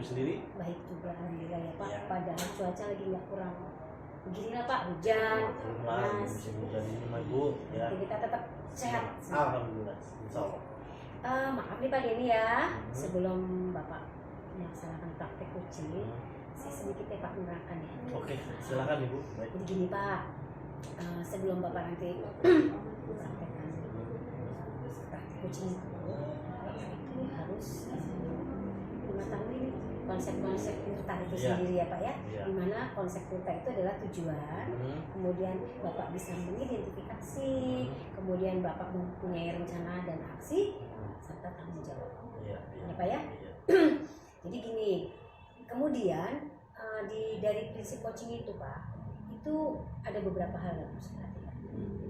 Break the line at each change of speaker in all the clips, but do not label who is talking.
Ibu sendiri?
Baik juga alhamdulillah ya Pak.
Ya.
Padahal cuaca lagi nggak kurang beginilah Pak, hujan, panas.
Musim hujan ini mah Ibu ya.
Jadi kita tetap sehat.
Alhamdulillah. Insyaallah.
Maaf nih Pak Denny ya, sebelum Bapak melaksanakan praktek kucing, saya sedikit ya Pak menerangkan ya.
Oke, silakan Ibu. Baik.
Jadi gini Pak, sebelum Bapak nanti sampaikan praktek kucing itu harus mengetahui nih konsep-konsep Tirta itu sendiri ya Pak ya. Dimana konsep Tirta itu adalah tujuan, kemudian Bapak bisa mengidentifikasi, kemudian Bapak mempunyai rencana dan aksi, serta tanggung jawab. Ya Pak ya. Jadi gini, kemudian dari prinsip coaching itu Pak, itu ada beberapa hal yang harus diperhatikan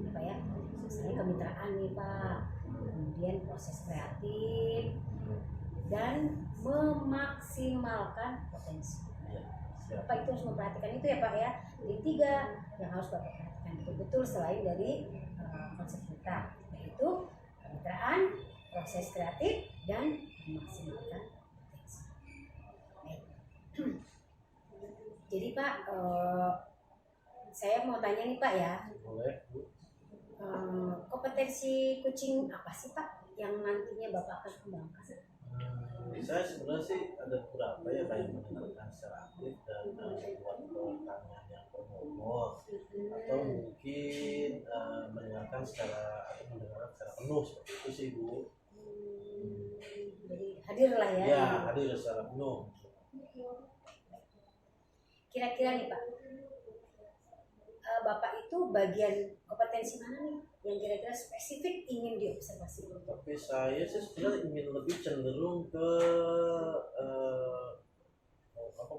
ya Pak ya. Misalnya kemitraan nih Pak, kemudian proses kreatif, dan memaksimalkan potensi. Bapak itu harus memperhatikan itu ya Pak ya. Jadi 3 yang harus Bapak perhatikan betul-betul selain dari konsep kita, yaitu kemitraan, proses kreatif, dan memaksimalkan potensi. Jadi Pak, saya mau tanya nih Pak ya.
Boleh, Bu.
Kompetensi kucing apa sih Pak yang nantinya Bapak akan kembangkan?
Saya sebenarnya sih ada beberapa ya kayak mendengarkan secara aktif dan membuat pertanyaan yang bernomor atau mungkin mendengarkan secara atau mendengarkan secara penuh seperti itu sih Bu.
Jadi hadir lah ya.
Ya, hadir secara penuh.
Kira-kira nih Pak, Bapak itu bagian kompetensi mana nih yang kira-kira spesifik ingin diobservasi?
Tapi saya sih sebenarnya ingin lebih cenderung ke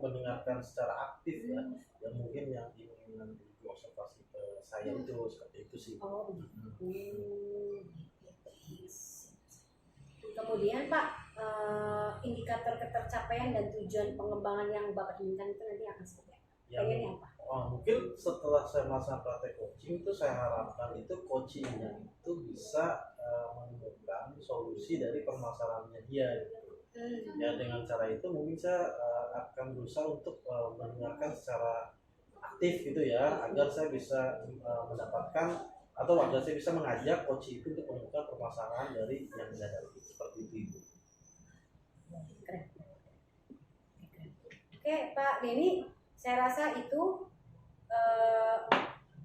mendengarkan secara aktif ya, yang mungkin yang ingin nanti diobservasi ke saya itu seperti itu sih.
Oh begitu. Kemudian Pak, indikator ketercapaian dan tujuan pengembangan yang Bapak inginkan itu nanti akan seperti apa? Pengennya apa?
Mungkin setelah saya melaksanakan praktek coaching itu saya harapkan itu coachingnya itu bisa menemukan solusi dari permasalahannya dia. Ya dengan cara itu mungkin saya akan berusaha untuk mendengarkan secara aktif gitu ya, agar saya bisa mendapatkan atau agar saya bisa mengajak coach itu untuk menemukan permasalahan dari yang dihadapi seperti itu.
Keren. Oke Pak Denny, saya rasa itu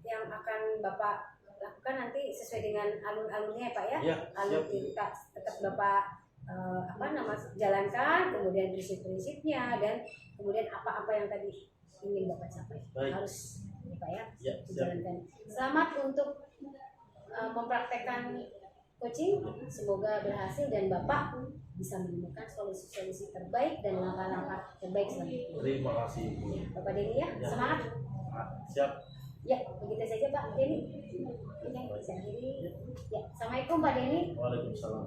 yang akan Bapak lakukan nanti sesuai dengan alur-alurnya ya Pak ya. Alur kita tetap Bapak jalankan, kemudian prinsip-prinsipnya, dan kemudian apa-apa yang tadi ingin Bapak capai. Harus ya Pak ya, dijalankan. Selamat untuk mempraktekkan coaching, semoga berhasil dan Bapak bisa menemukan solusi-solusi terbaik dan langkah-langkah terbaik selanjutnya.
Terima kasih Bu.
Bapak Denny ya, semangat.
Siap.
Ya, begitu saja Pak Denny. Oke, bisa akhiri. Ya, assalamualaikum Pak Denny.
Waalaikumsalam.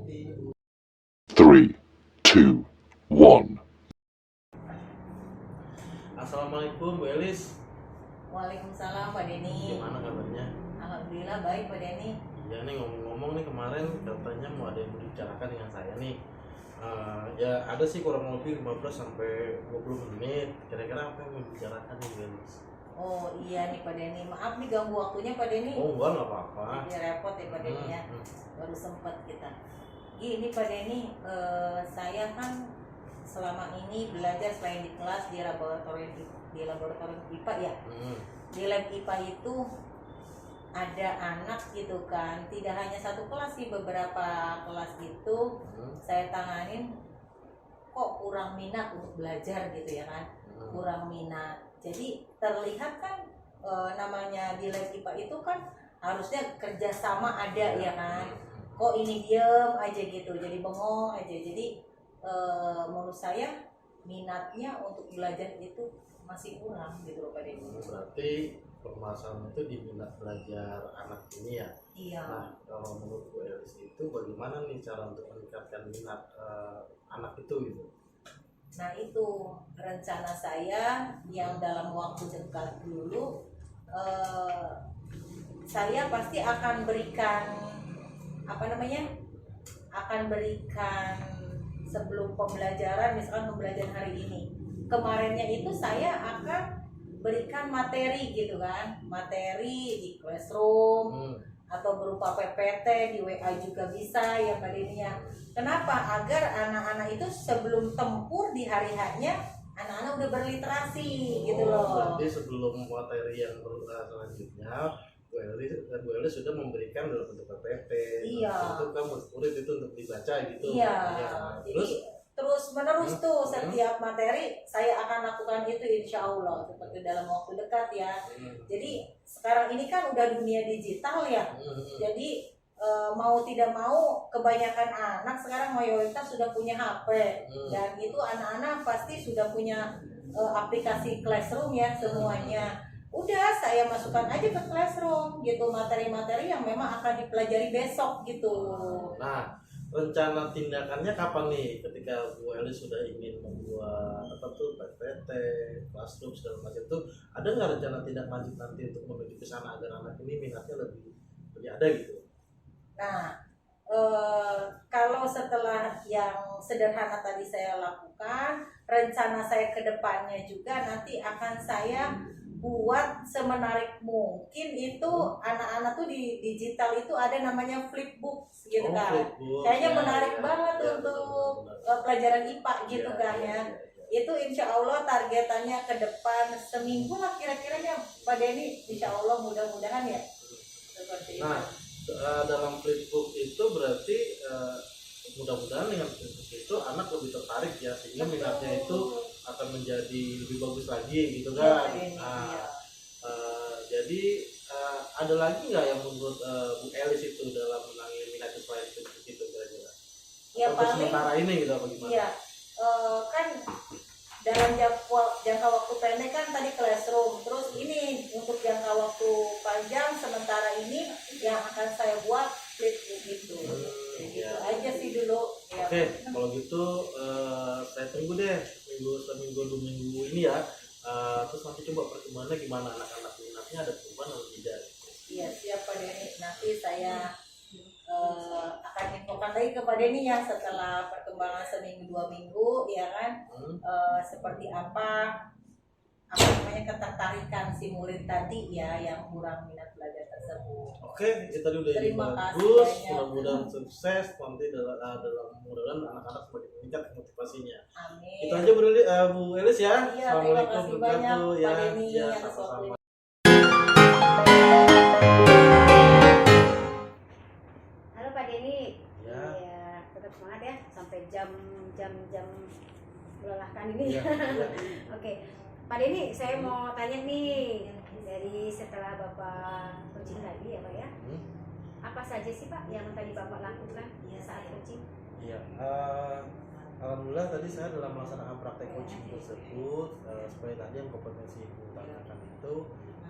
3, 2, 1.
Assalamualaikum Bu Elis.
Waalaikumsalam Pak Denny.
Gimana kabarnya?
Alhamdulillah baik Pak Denny.
Iya nih, ngomong-ngomong nih, kemarin katanya mau ada yang mau dibicarakan dengan saya nih. Ya ada sih kurang lebih 15 sampai 20 menit. Kira-kira apa yang mau dibicarakan nih Bu Elis?
Oh iya nih Pak Denny, maaf nih ganggu waktunya Pak Denny.
Oh enggak, nggak apa-apa.
Jadi repot ya Pak Denny ya. Baru sempat kita. Gini Pak Denny, saya kan selama ini belajar selain di kelas di laboratorium IPA ya. Di lab IPA itu ada anak gitu kan, tidak hanya satu kelas sih, beberapa kelas gitu. Saya tanganin kok kurang minat untuk belajar gitu ya kan, kurang minat. Jadi terlihat kan namanya di lab IPA itu kan harusnya kerjasama ada ya kan, kok ini diem aja gitu, jadi bengong aja. Jadi menurut saya minatnya untuk belajar itu masih kurang gitu loh Pak Denny.
Berarti permasalahan itu di minat belajar anak ini ya?
Iya.
Nah kalau menurut Bu Elis itu bagaimana nih cara untuk meningkatkan minat anak itu gitu?
Nah itu rencana saya yang dalam waktu dekat dulu, saya pasti akan berikan akan berikan sebelum pembelajaran, misalkan pembelajaran hari ini, kemarinnya itu saya akan berikan materi gitu kan, materi di classroom atau berupa PPT di WA juga bisa ya Mbak Dini ya. Kenapa? Agar anak-anak itu sebelum tempur di hari hanya anak-anak udah berliterasi gitu loh.
Berarti sebelum materi yang selanjutnya Bu Eli sudah memberikan dalam bentuk PPT.
Iya.
Itu kan murid itu untuk dibaca gitu.
Iya.
Ya.
Terus menerus tuh setiap materi saya akan lakukan itu insya Allah seperti dalam waktu dekat ya. Jadi sekarang ini kan udah dunia digital ya. Jadi mau tidak mau kebanyakan anak sekarang mayoritas sudah punya HP dan itu anak-anak pasti sudah punya aplikasi Classroom ya semuanya. Udah saya masukkan aja ke Classroom gitu materi-materi yang memang akan dipelajari besok gitu.
Nah, rencana tindakannya kapan nih ketika Bu Eli sudah ingin membuat apa tuh PPT, Classroom segala macam itu, ada nggak rencana tindak lanjut nanti untuk menuju ke sana agar anak ini minatnya lebih ada gitu?
Nah, kalau setelah yang sederhana tadi saya lakukan, rencana saya ke depannya juga nanti akan saya buat semenarik mungkin itu anak-anak tuh di digital itu ada namanya flipbook gitu kan. Kayaknya menarik banget untuk pelajaran IPA gitu kan ya. Itu insya Allah targetannya ke depan seminggu lah kira-kira ya Pak Denny, insya Allah mudah-mudahan ya seperti
itu. Dalam flipbook itu berarti mudah-mudahan dengan flipbook itu anak lebih tertarik ya sehingga minatnya itu akan menjadi lebih bagus lagi gitu kan. Jadi ada lagi nggak yang menurut Bu Elis itu dalam menangani minat selain flipbook itu kira-kira?
Ya paling
sementara ini gitu apa gimana?
Iya, kan dalam jangka waktu pendek kan tadi Classroom, terus ini untuk jangka waktu panjang sementara ini yang akan saya buat flipbook itu. Gitu aja sih dulu. Ya.
Oke, kalau gitu saya tunggu deh seminggu 2 minggu ini ya. Terus nanti coba perkembangannya gimana, anak-anak minatnya ada perubahan atau tidak?
Iya siap Pak Denny. Nanti saya akan infokan lagi ke Pak Denny ya setelah perkembangan seminggu 2 minggu ya kan. Seperti apa namanya ketertarikan si murid tadi ya yang kurang minat belajar tersebut.
Oke, itu tadi udah
Terima
bagus,
kasih
mudah-mudahan sukses nanti dalam mudah-mudahan anak-anak semakin meningkat motivasinya.
Amin.
Itu aja Bu Elis ya.
Iya, terima kasih banyak Pak Denny
ya,
atas waktunya.
Halo Pak Denny.
Ya.
Iya, tetap semangat ya sampai jam melelahkan ini.
Ya.
Oke. Pak Denny, saya mau tanya nih dari setelah Bapak coaching tadi ya Pak ya. Apa saja sih Pak yang tadi Bapak lakukan saat coaching?
Iya, alhamdulillah tadi saya dalam melaksanakan praktek coaching tersebut seperti tadi yang kompetensi Ibu tanyakan itu,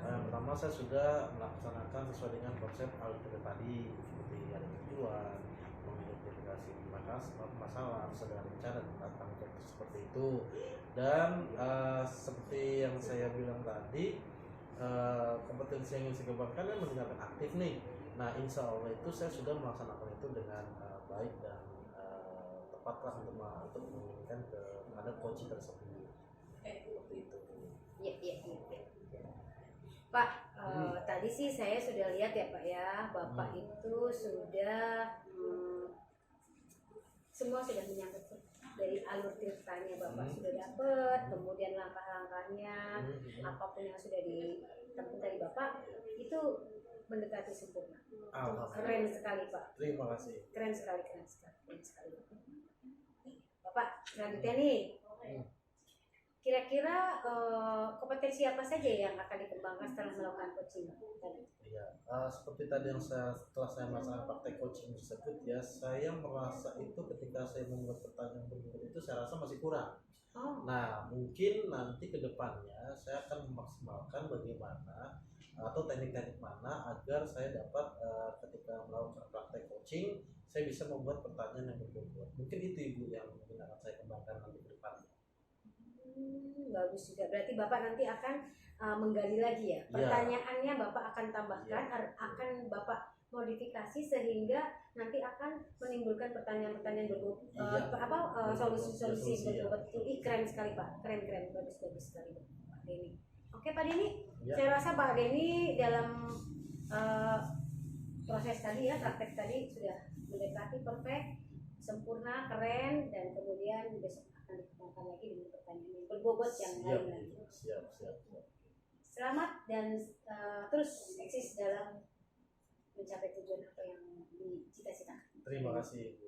yang pertama saya sudah melaksanakan sesuai dengan konsep alur tadi seperti ada tujuan, mengidentifikasi masalah, sedang rencana dan tanggung jawab seperti itu. Dan seperti yang saya bilang tadi, kompetensi yang ingin saya kembangkan kan mendengarkan aktif nih. Nah, insya Allah itu saya sudah melaksanakan itu dengan baik dan tepat lah untuk menginginkan kepada coach tersebut. Seperti itu.
Iya. Pak, tadi sih saya sudah lihat ya Pak ya, Bapak itu sudah semua sudah menyangkut dari alur ceritanya Bapak sudah dapat, kemudian langkah-langkahnya, apapun yang sudah ditempuh dari Bapak itu mendekati sempurna. Keren sekali Pak.
Terima kasih.
Keren sekali. Bapak, selanjutnya nih, kira-kira kompetensi apa saja yang akan dikembangkan setelah melakukan coaching tadi?
Iya, seperti tadi yang setelah saya melaksanakan praktek coaching tersebut ya, saya merasa itu ketika saya membuat pertanyaan berikut itu saya rasa masih kurang. Nah, mungkin nanti ke depannya saya akan memaksimalkan bagaimana atau teknik-teknik mana agar saya dapat ketika melakukan praktek coaching saya bisa membuat pertanyaan yang berbobot. Mungkin itu Ibu yang mungkin akan saya kembangkan nanti ke depannya.
Bagus juga. Berarti Bapak nanti akan menggali lagi ya. Pertanyaannya Bapak akan tambahkan, akan Bapak modifikasi sehingga nanti akan menimbulkan menimbulkan pertanyaan-pertanyaan
Iya.
solusi-solusi
Solusi, ya.
berbuat itu. Keren sekali Pak, keren bagus sekali Pak Denny. Oke Pak Denny,
Ya.
saya rasa Pak Denny dalam proses tadi ya, praktek tadi sudah mendekati perfect, sempurna, keren, dan kemudian besok akan dikembangkan lagi dengan pertanyaan yang berbobot yang lain lagi.
Siap.
Selamat dan terus eksis dalam mencapai tujuan apa yang dicita-citakan.
Terima kasih.